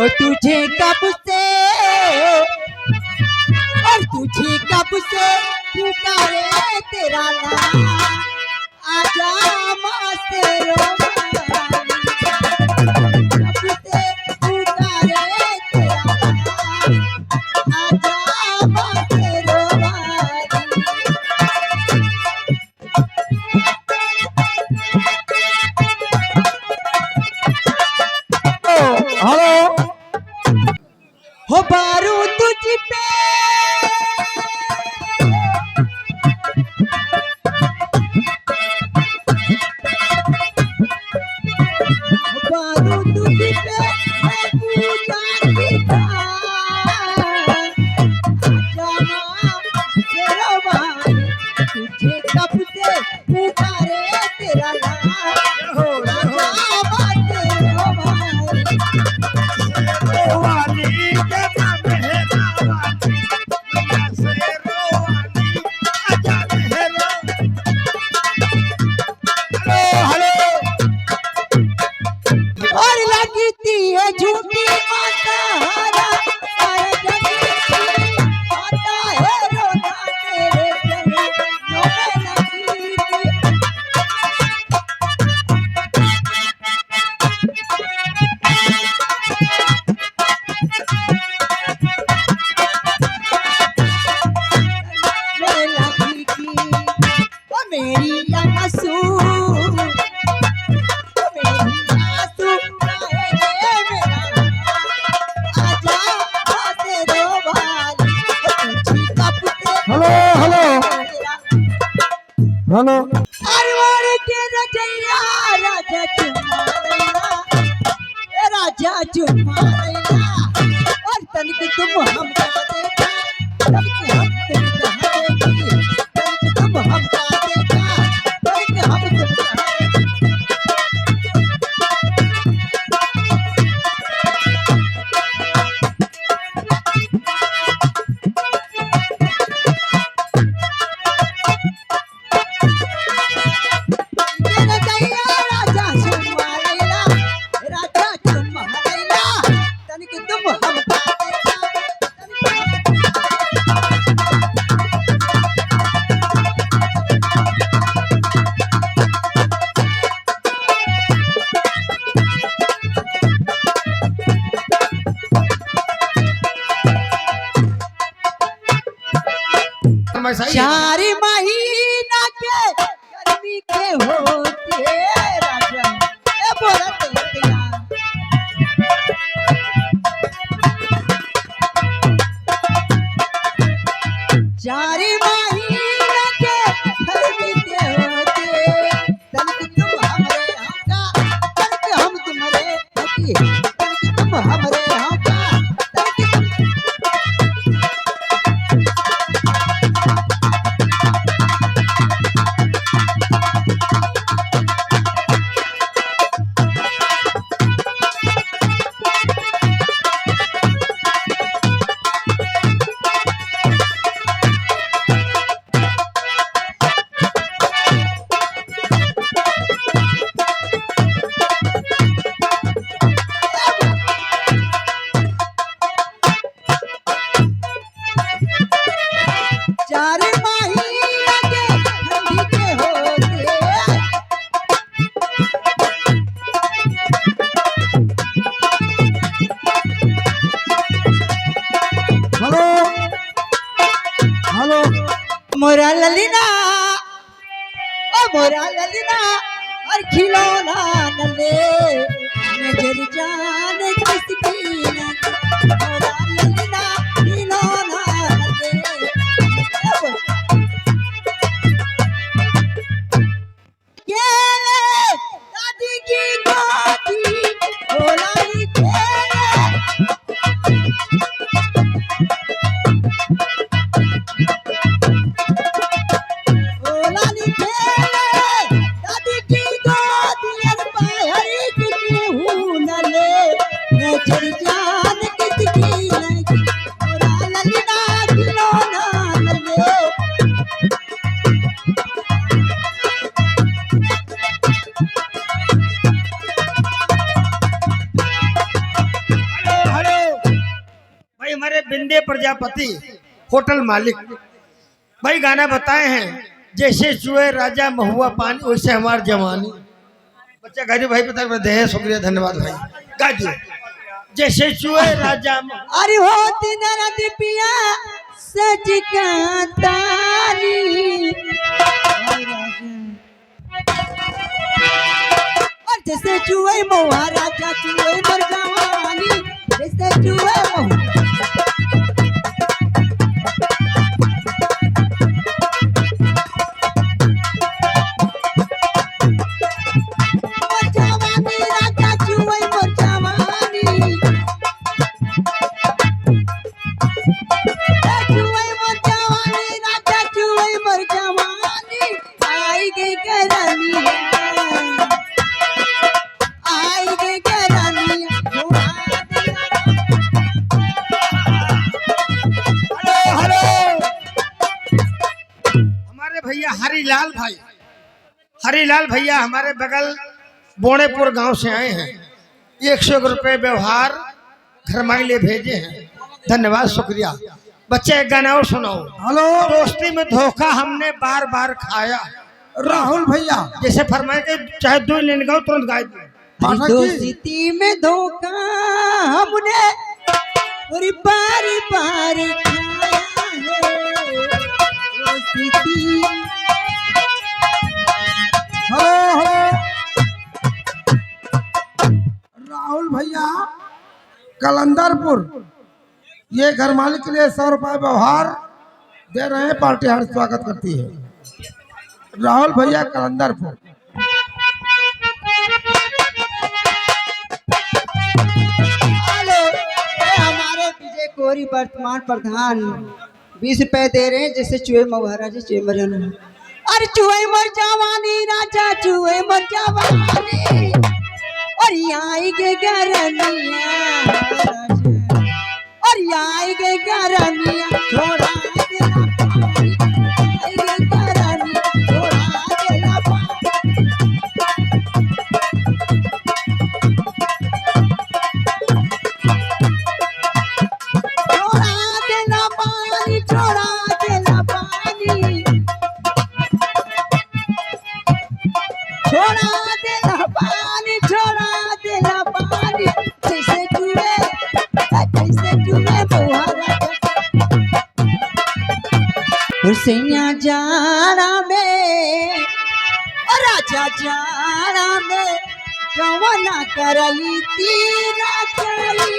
और तुझे कब से पुकारे तेरा नाम आजा माँ तेरो कब से पुकारे तेरा नाम आजा माँ तेरो हेलो हो बारू तुझ पे बारू तुझ पे मैं पूजा करता जाना तेरा भाई तुझे कब से पुकारे तेरा नाम आजा माँ तेरो भाई रोवानी के नाम है रावानी से रोवानी आजा मेहरा हेलो और लगती है झूठी माता हारा सारे जगत माता है रोना तेरे चरणों में लगती में लगती ओ मेरी आंसू हेलो हेलो हेलो अरवार के रजैया राजा चुमारैया और तनिक तुम हमका देखा तनिक हम तुमका देखी तनिक तुम हमका देखा तनिक हम तुमका रजैया राजा चुमारैया तनिक तुम हमका चार महीना के गर्मी के होते राजा ए बोलत लतिया चार महीना के गर्मी के होते तनिक तुम हमरे हमका तनिक हम तुम्हारे हकी तनिक तुम हमरे हमका तनिक तुम चार महीना के ठंडी के होते हेलो हेलो मोरा ललिना ओ मोरा ललिना और खिलौना नले नजर जान किसकी न मोरा ललिना खिलौना नले केले दादी की दादी बोलाई केले बोलाई केले दादी की दादी अर बाहरी की नले नजर जान किसकी न मोरा ललिना खिलौना नले हेलो बिंदे प्रजापति होटल मालिक। भाई गाना बताए हैं, जैसे चुए राजा महुआ पानी वैसे हमार जवानी। बच्चा गाड़ी भाई पता कर दे, शुक्रिया धन्यवाद भाई। गा दियो, जैसे चुए राजा अरे होती नरद पिया सच का तानी, और जैसे चुए महुआ राजा चुए मर जवानी, जैसे चुए महुआ जवानी राजा चुए मर जवानी, चुए मर जवानी राजा चुए मर जवानी, आई गई करनी आई गई करनी हेलो हमारे भैया हरिलाल भाई, हरिलाल भैया हमारे बगल बोणेपुर गांव से आए हैं। 100 रुपए व्यवहार घर मांग लिए भेजे हैं, धन्यवाद शुक्रिया। बच्चे एक गाना और सुनाओ। हेलो दोस्ती में धोखा हमने बार बार खाया, राहुल भैया, जैसे फरमाए कि चाहे 2 लेने गाओ तुरंत गाए दो। भाषा की दोस्ती में धोखा हमने और बार बार खाया है, दोस्ती हेलो हेलो राहुल भैया कलंदरपुर, ये घर मालिक के लिए 100 रुपए व्यवहार दे रहे हैं। पार्टी हर स्वागत करती है। राहुल भैया कलंदरपुर। हेलो, ये हमारे विजय कोरी वर्तमान प्रधान 20 रुपए दे रहे हैं, जैसे चूहे मवारा जी चूहे मर जाना। अरे चूहे मर जवानी राजा चूहे मर जवानी, और यहाँ आई के गरनिया और यहाँ आई के गरनिया छोड़ा देना पानी, आई के गरनिया छोड़ा देना पानी। छोड़ा देना पानी, छोड़ा देना पानी, छोड़ा देना पानी, छोड़ा देना पानी, जैसे चूहे मुहारा हुसैया जाड़ा में और राजा जाड़ा में गवना करली तीरा चली